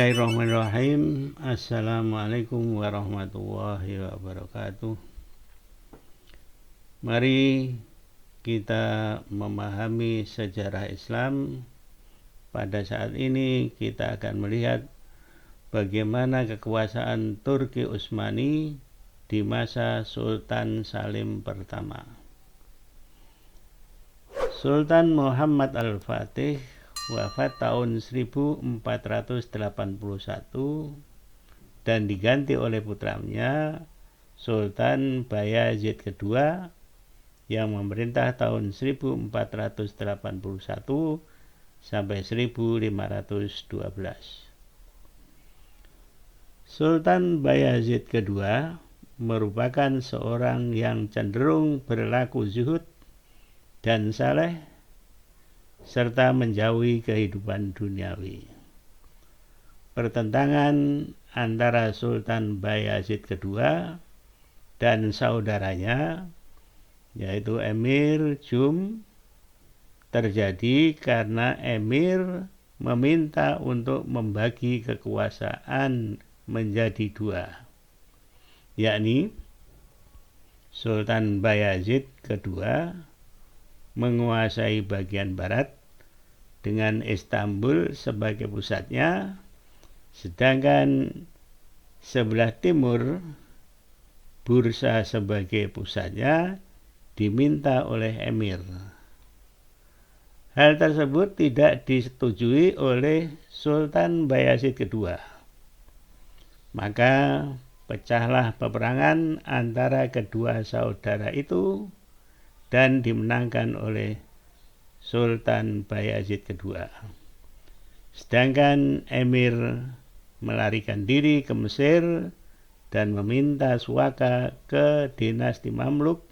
Bismillahirrahmanirrahim. Assalamualaikum warahmatullahi wabarakatuh. Mari kita memahami sejarah Islam. Pada saat ini kita akan melihat bagaimana kekuasaan Turki Utsmani di masa Sultan Salim pertama. Sultan Muhammad Al-Fatih wafat tahun 1481 dan diganti oleh putranya Sultan Bayazid II yang memerintah tahun 1481 sampai 1512. Sultan Bayazid II merupakan seorang yang cenderung berlaku zuhud dan saleh serta menjauhi kehidupan duniawi. Pertentangan antara Sultan Bayazid II dan saudaranya, yaitu Emir Jum, terjadi karena Emir meminta untuk membagi kekuasaan menjadi dua, yakni Sultan Bayazid II menguasai bagian barat dengan Istanbul sebagai pusatnya, sedangkan sebelah timur, Bursa sebagai pusatnya, diminta oleh Emir. Hal tersebut tidak disetujui oleh Sultan Bayazid II. Maka pecahlah peperangan antara kedua saudara itu dan dimenangkan oleh Sultan Bayazid II. Sedangkan Emir melarikan diri ke Mesir dan meminta suaka ke dinasti Mamluk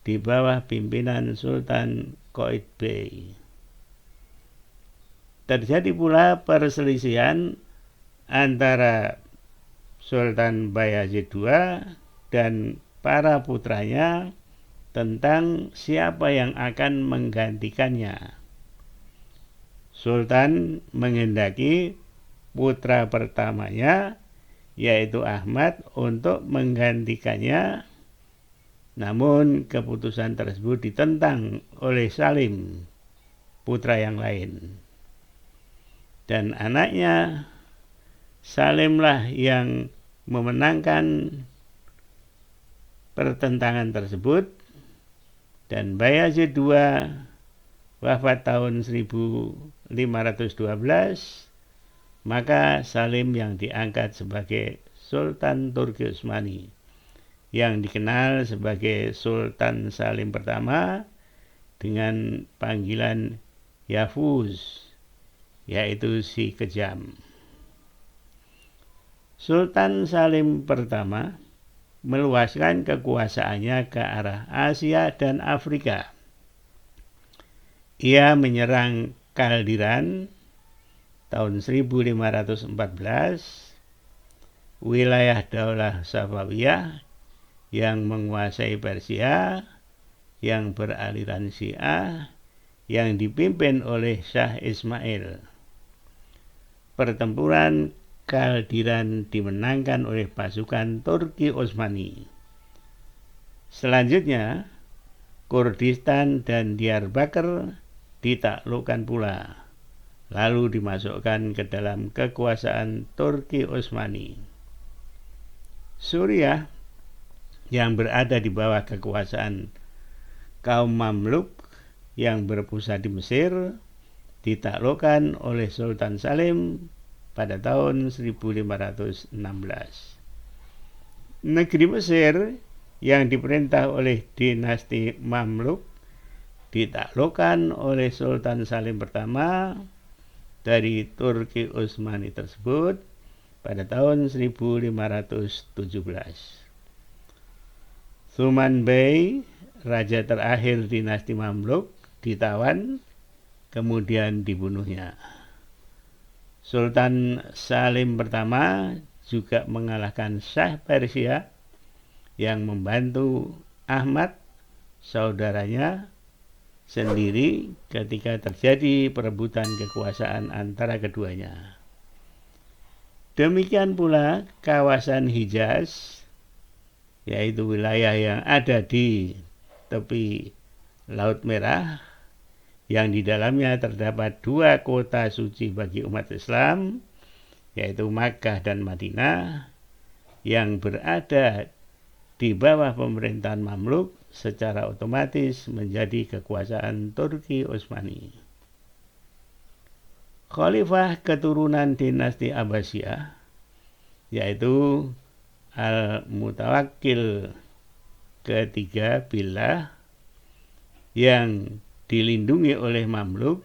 di bawah pimpinan Sultan Qaitbay. Terjadi pula perselisihan antara Sultan Bayazid II dan para putranya tentang siapa yang akan menggantikannya. Sultan menghendaki putra pertamanya, yaitu Ahmad, untuk menggantikannya, namun keputusan tersebut ditentang oleh Salim, putra yang lain. Dan anaknya Salimlah yang memenangkan pertentangan tersebut, dan Bayazid II wafat tahun 1512, maka Salim yang diangkat sebagai Sultan Turki Utsmani, yang dikenal sebagai Sultan Salim pertama dengan panggilan Yafuz, yaitu si kejam. Sultan Salim pertama meluaskan kekuasaannya ke arah Asia dan Afrika. Ia menyerang Kaldiran tahun 1514, wilayah Daulah Safawiyah yang menguasai Persia yang beraliran Syiah yang dipimpin oleh Shah Ismail. Pertempuran Kaldiran dimenangkan oleh pasukan Turki Utsmani. Selanjutnya, Kurdistan dan Diyarbakir ditaklukkan pula, lalu dimasukkan ke dalam kekuasaan Turki Utsmani. Suriah yang berada di bawah kekuasaan kaum Mamluk yang berpusat di Mesir ditaklukkan oleh Sultan Salim pada tahun 1516. Negeri Mesir yang diperintah oleh dinasti Mamluk ditaklukkan oleh Sultan Salim pertama dari Turki Utsmani tersebut pada tahun 1517. Suman Bey, raja terakhir dinasti Mamluk, ditawan, kemudian dibunuhnya. Sultan Salim pertama juga mengalahkan Shah Persia yang membantu Ahmad, saudaranya sendiri, ketika terjadi perebutan kekuasaan antara keduanya. Demikian pula kawasan Hijaz, yaitu wilayah yang ada di tepi Laut Merah, yang di dalamnya terdapat 2 kota suci bagi umat Islam, yaitu Makkah dan Madinah, yang berada di bawah pemerintahan Mamluk, secara otomatis menjadi kekuasaan Turki Utsmani. Khalifah keturunan dinasti Abbasiyah, yaitu Al-Mutawakkil ketiga Billah, yang dilindungi oleh Mamluk,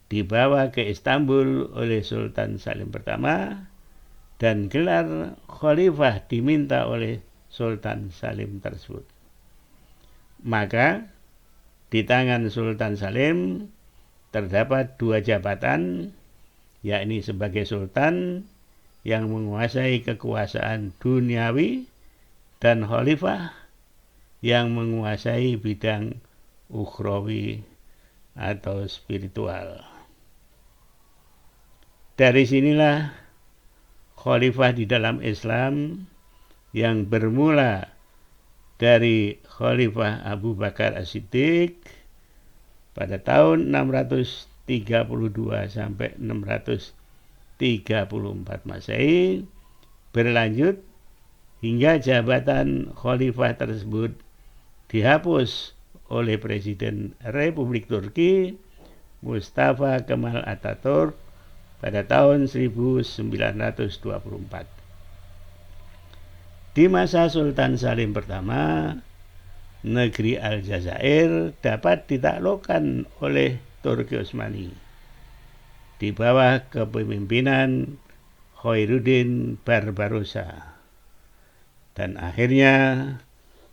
dibawa ke Istanbul oleh Sultan Salim pertama, dan gelar khalifah diminta oleh Sultan Salim tersebut. Maka di tangan Sultan Salim terdapat 2 jabatan, yakni sebagai sultan yang menguasai kekuasaan duniawi dan khalifah yang menguasai bidang ukhrawi atau spiritual. Dari sinilah khalifah di dalam Islam yang bermula dari Khalifah Abu Bakar As-Siddiq pada tahun 632 sampai 634 Masehi, berlanjut hingga jabatan khalifah tersebut dihapus oleh Presiden Republik Turki Mustafa Kemal Atatürk pada tahun 1924. Di masa Sultan Salim pertama, negeri Aljazair dapat ditaklukkan oleh Turki Utsmani di bawah kepemimpinan Khairuddin Barbarossa. Dan akhirnya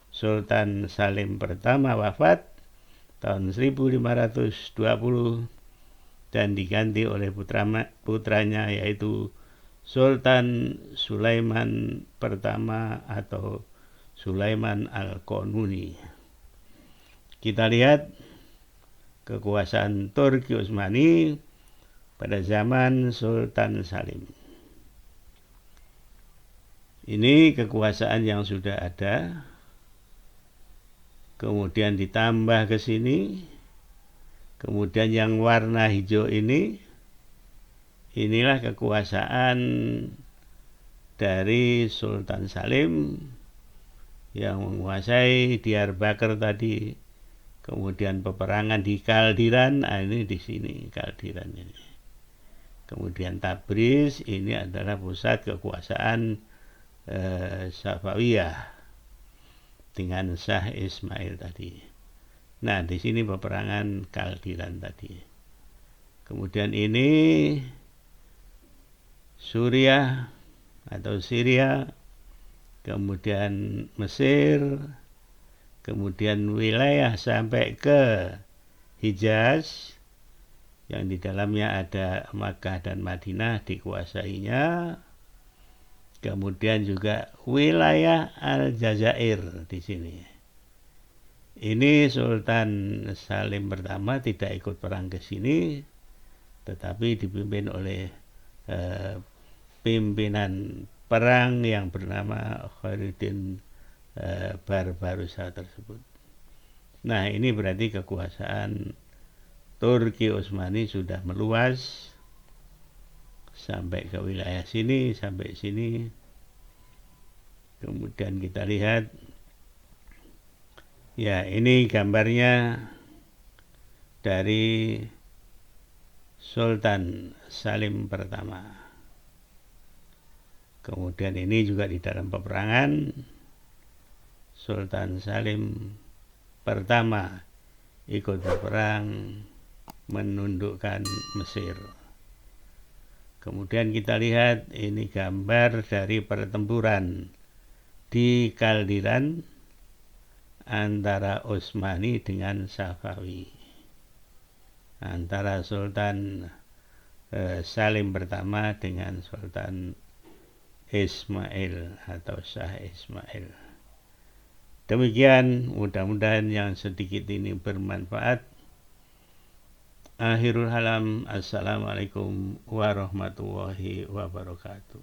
Sultan Salim pertama wafat tahun 1520 dan diganti oleh putranya, yaitu Sultan Sulaiman pertama atau Sulaiman Al-Qanuni. Kita lihat kekuasaan Turki Utsmani pada zaman Sultan Salim. Ini kekuasaan yang sudah ada, kemudian ditambah ke sini, kemudian yang warna hijau inilah kekuasaan dari Sultan Salim yang menguasai Diyarbakir tadi, kemudian peperangan di Kaldiran, ini di sini Kaldiran ini. Kemudian Tabriz, ini adalah pusat kekuasaan Safawiyah dengan Shah Ismail tadi. Nah, di sini peperangan Kaldiran tadi. Kemudian ini Suriah atau Syria, kemudian Mesir, kemudian wilayah sampai ke Hijaz, yang di dalamnya ada Makkah dan Madinah dikuasainya. Kemudian juga wilayah Aljazair di sini. Ini Sultan Salim pertama tidak ikut perang ke sini, tetapi dipimpin oleh pimpinan perang yang bernama Khairuddin Barbarossa tersebut. Nah, ini berarti kekuasaan Turki Utsmani sudah meluas sampai ke wilayah sini, sampai sini. Kemudian kita lihat, ya ini gambarnya dari Sultan Salim pertama. Kemudian ini juga di dalam peperangan Sultan Salim pertama ikut berperang menundukkan Mesir. Kemudian kita lihat ini gambar dari pertempuran di Kaldiran antara Utsmani dengan Safawi, antara Sultan Salim pertama dengan Sultan Ismail atau Shah Ismail. Demikian, mudah-mudahan yang sedikit ini bermanfaat. Akhirul halam. Assalamualaikum warahmatullahi wabarakatuh.